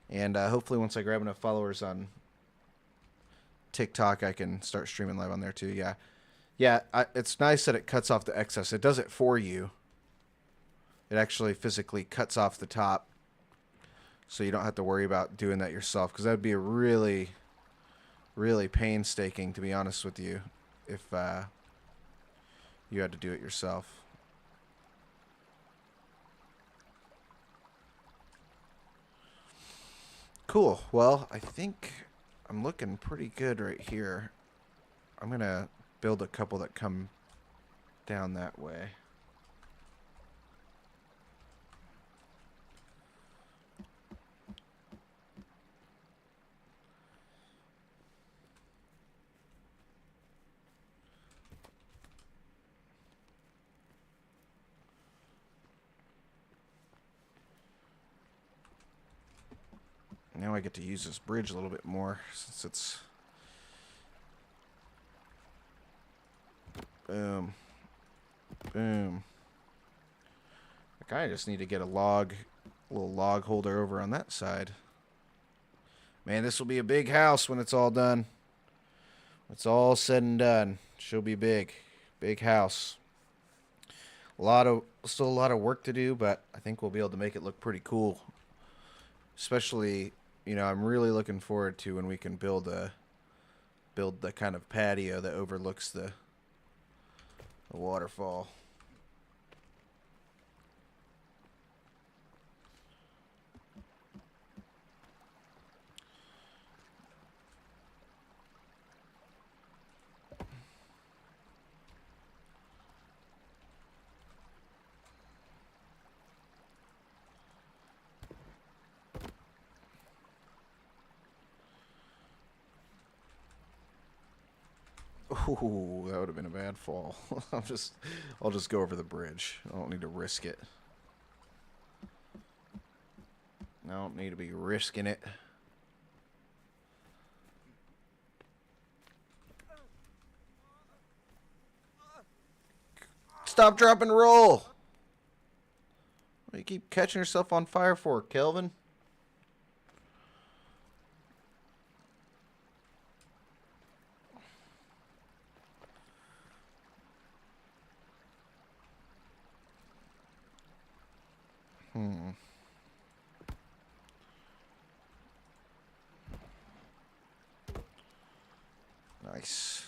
And hopefully once I grab enough followers on TikTok, I can start streaming live on there too. Yeah. Yeah, it's nice that it cuts off the excess. It does it for you. It actually physically cuts off the top. So you don't have to worry about doing that yourself. Because that would be a really, really painstaking, to be honest with you, if you had to do it yourself. Cool. Well, I think I'm looking pretty good right here. I'm going to build a couple that come down that way. Now I get to use this bridge a little bit more since it's... Boom. Boom. I kind of just need to get a little log holder over on that side. Man, this will be a big house when it's all done. It's all said and done. She'll be big. Big house. Still a lot of work to do, but I think we'll be able to make it look pretty cool. Especially, you know, I'm really looking forward to when we can build the kind of patio that overlooks the waterfall. Ooh, that would have been a bad fall. I'll just go over the bridge. I don't need to risk it. I don't need to be risking it. Stop, drop, and roll! What do you keep catching yourself on fire for, Kelvin? Nice.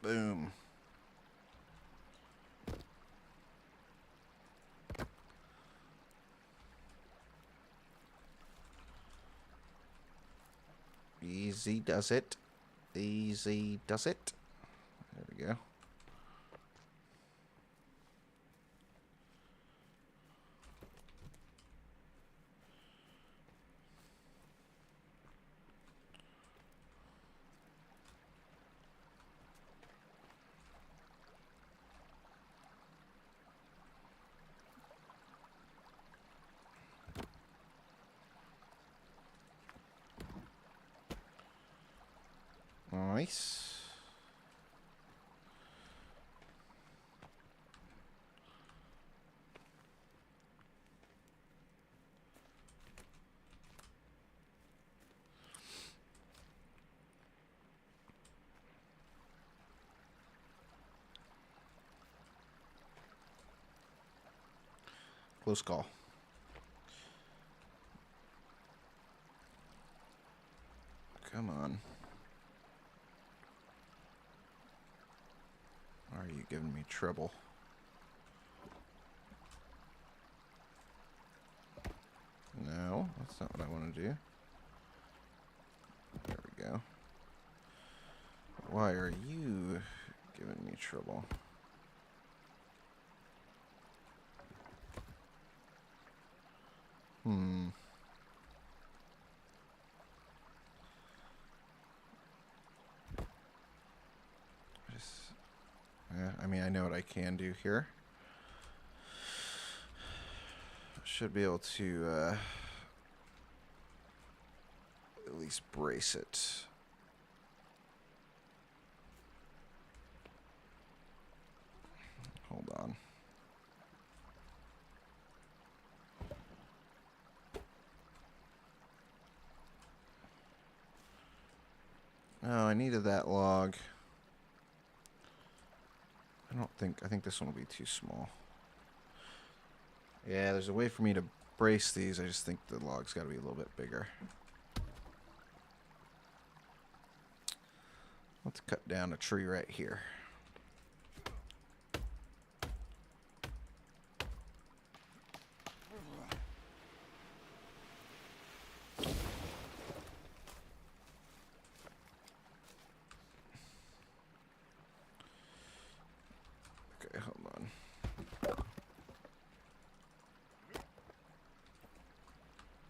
Boom. Easy does it. Easy does it. There we go. Nice. Close call. Come on. Why are you giving me trouble? No, that's not what I want to do. There we go. Why are you giving me trouble? Yeah, I mean, I know what I can do here. Should be able to at least brace it. Hold on. Oh, I needed that log. I think this one will be too small. Yeah, there's a way for me to brace these. I just think the log's got to be a little bit bigger. Let's cut down a tree right here. Okay, hold on.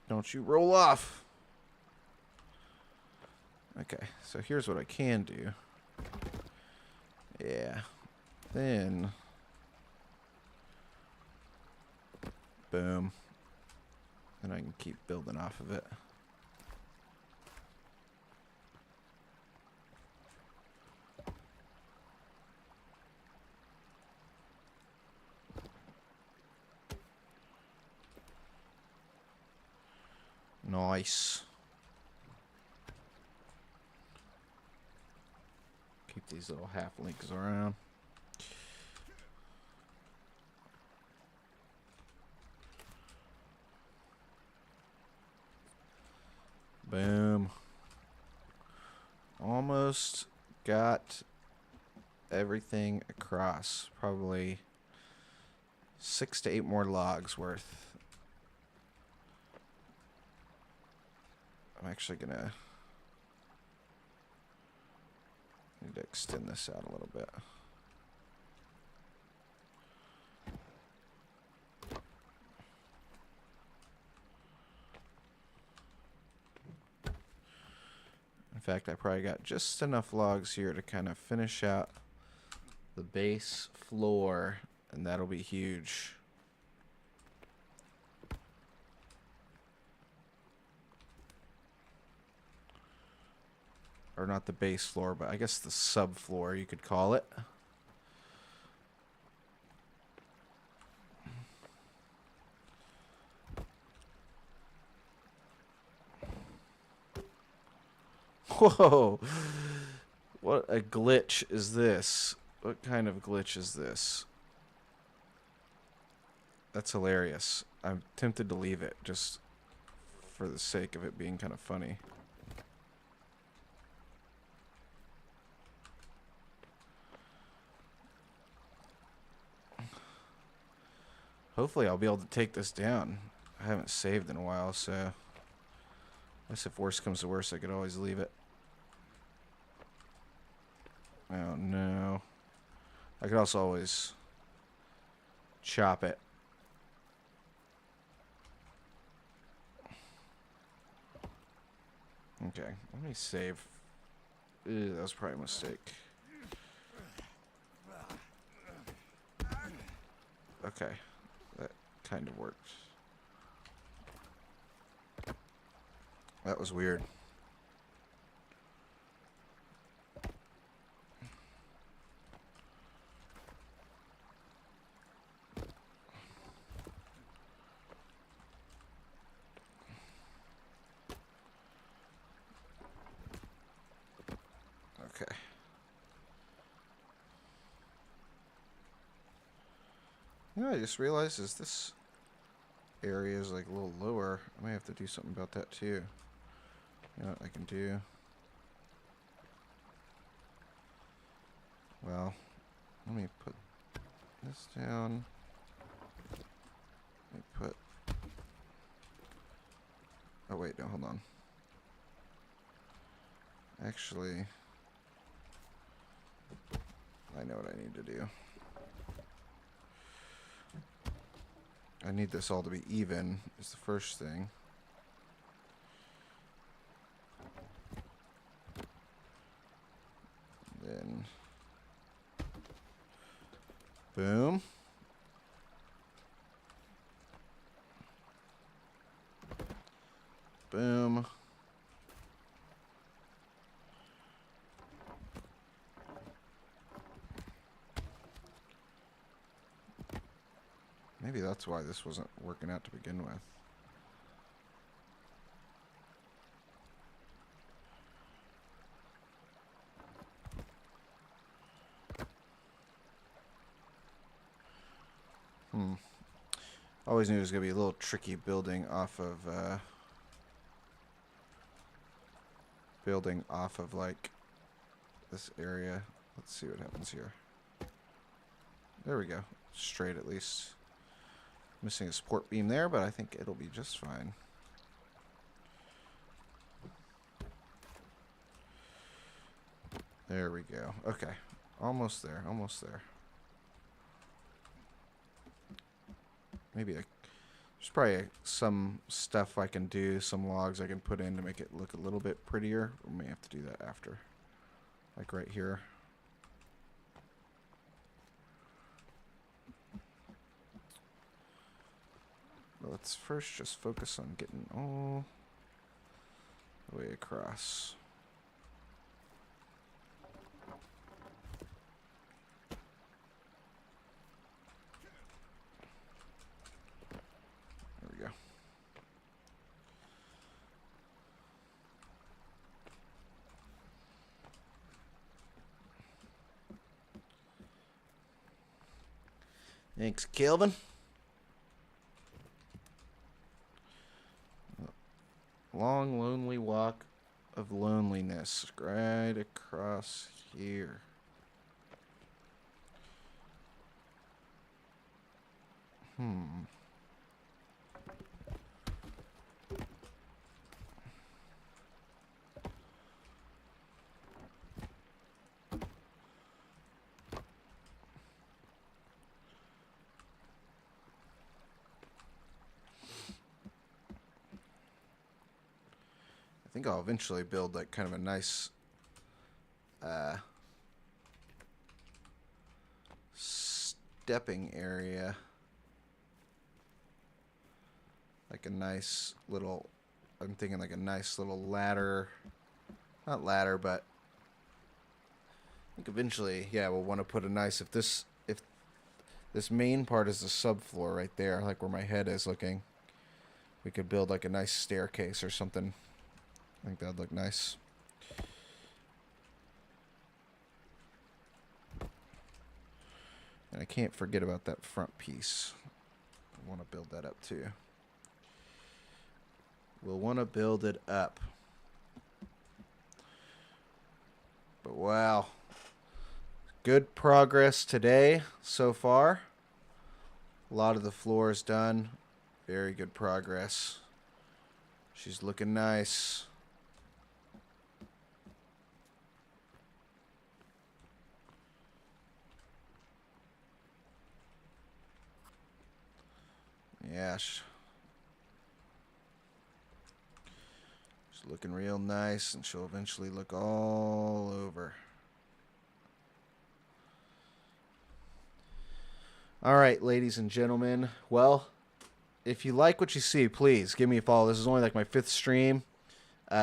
Don't you roll off. Okay, so here's what I can do. Yeah. Then boom. Then I can keep building off of it. Nice. Keep these little half-links around. Boom. Almost got everything across. Probably 6 to 8 more logs worth. I'm actually gonna need to extend this out a little bit. In fact, I probably got just enough logs here to kind of finish out the base floor, and that'll be huge. Or not the base floor, but I guess the subfloor, you could call it. Whoa! What a glitch is this? What kind of glitch is this? That's hilarious. I'm tempted to leave it just for the sake of it being kind of funny. Hopefully I'll be able to take this down. I haven't saved in a while, so I guess if worse comes to worse, I could always leave it. Oh no. I could also always chop it. Okay, let me save. Ew, that was probably a mistake. Okay, that kind of worked. That was weird. Okay. You know, I just realized is this area is like a little lower. I may have to do something about that too. You know what I can do? Well, let me put this down. Let me put... Oh wait, no, hold on. Actually, I know what I need to do. I need this all to be even, is the first thing. Then, boom. Boom. Maybe that's why this wasn't working out to begin with. Always knew it was going to be a little tricky building off of like this area. Let's see what happens here. There we go. Straight at least. Missing a support beam there, but I think it'll be just fine. There we go. Okay. Almost there. Almost there. Maybe there's probably some stuff I can do, some logs I can put in to make it look a little bit prettier. We may have to do that after. Like right here. But let's first just focus on getting all the way across. There we go. Thanks, Kelvin. Long, lonely walk of loneliness right across here. I think I'll eventually build like kind of a nice stepping area. Like a nice little, I'm thinking like a nice little ladder. Not ladder, but I think eventually, yeah, we'll want to put a nice, if this main part is the subfloor right there, like where my head is looking, we could build like a nice staircase or something. I think that'd look nice. And I can't forget about that front piece. I want to build that up too. We'll want to build it up. But wow. Good progress today so far. A lot of the floor is done. Very good progress. She's looking nice. Yeah, she's looking real nice, and she'll eventually look all over. All right, ladies and gentlemen. Well, if you like what you see, please give me a follow. This is only like my 5th stream.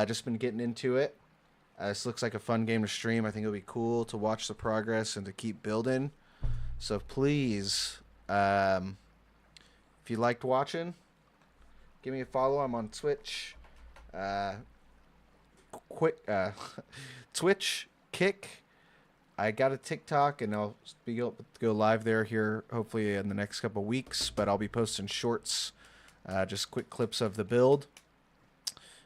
Just been getting into it. This looks like a fun game to stream. I think it'll be cool to watch the progress and to keep building. So please, if you liked watching, give me a follow. I'm on Twitch. Twitch, Kick. I got a TikTok, and I'll be able to go live there here hopefully in the next couple weeks. But I'll be posting shorts Just quick clips of the build.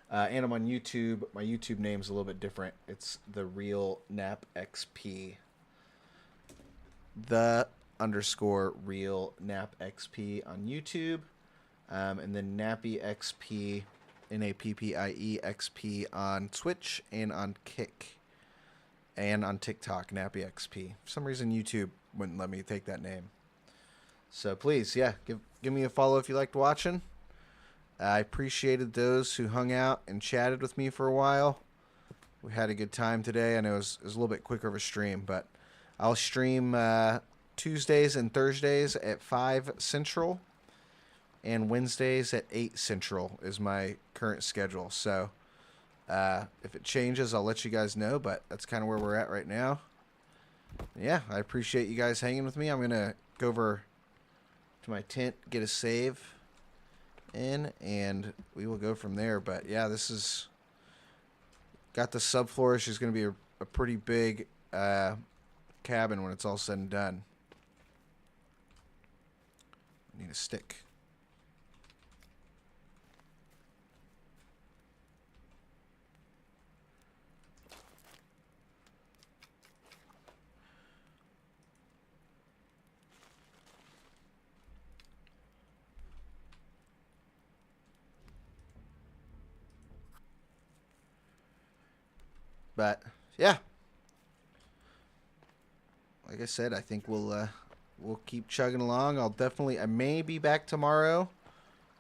And I'm on YouTube. My YouTube name's a little bit different. It's the real Nap XP. _real Nap XP on YouTube. And then Nappy XP, NAPPIE XP on Twitch and on Kick. And on TikTok, Nappy XP. For some reason, YouTube wouldn't let me take that name. So please, yeah, give me a follow if you liked watching. I appreciated those who hung out and chatted with me for a while. We had a good time today. I know it was a little bit quicker of a stream, but I'll stream Tuesdays and Thursdays at 5 Central, and Wednesdays at 8 Central is my current schedule. So if it changes, I'll let you guys know, but that's kind of where we're at right now. Yeah, I appreciate you guys hanging with me. I'm going to go over to my tent, get a save in, and we will go from there. But yeah, this is got the subfloor. She's going to be a pretty big cabin when it's all said and done. I need a stick. But yeah, like I said, I think we'll keep chugging along. I may be back tomorrow,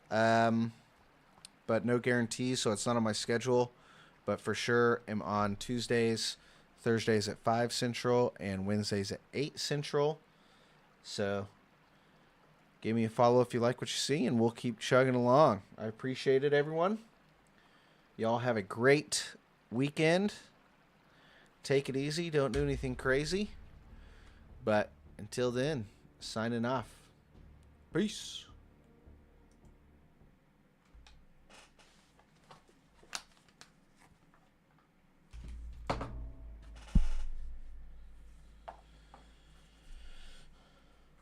but no guarantees, so it's not on my schedule. But for sure, I'm on Tuesdays, Thursdays at 5 Central, and Wednesdays at 8 Central. So give me a follow if you like what you see, and we'll keep chugging along. I appreciate it, everyone. Y'all have a great weekend. Take it easy. Don't do anything crazy. But until then, signing off. Peace.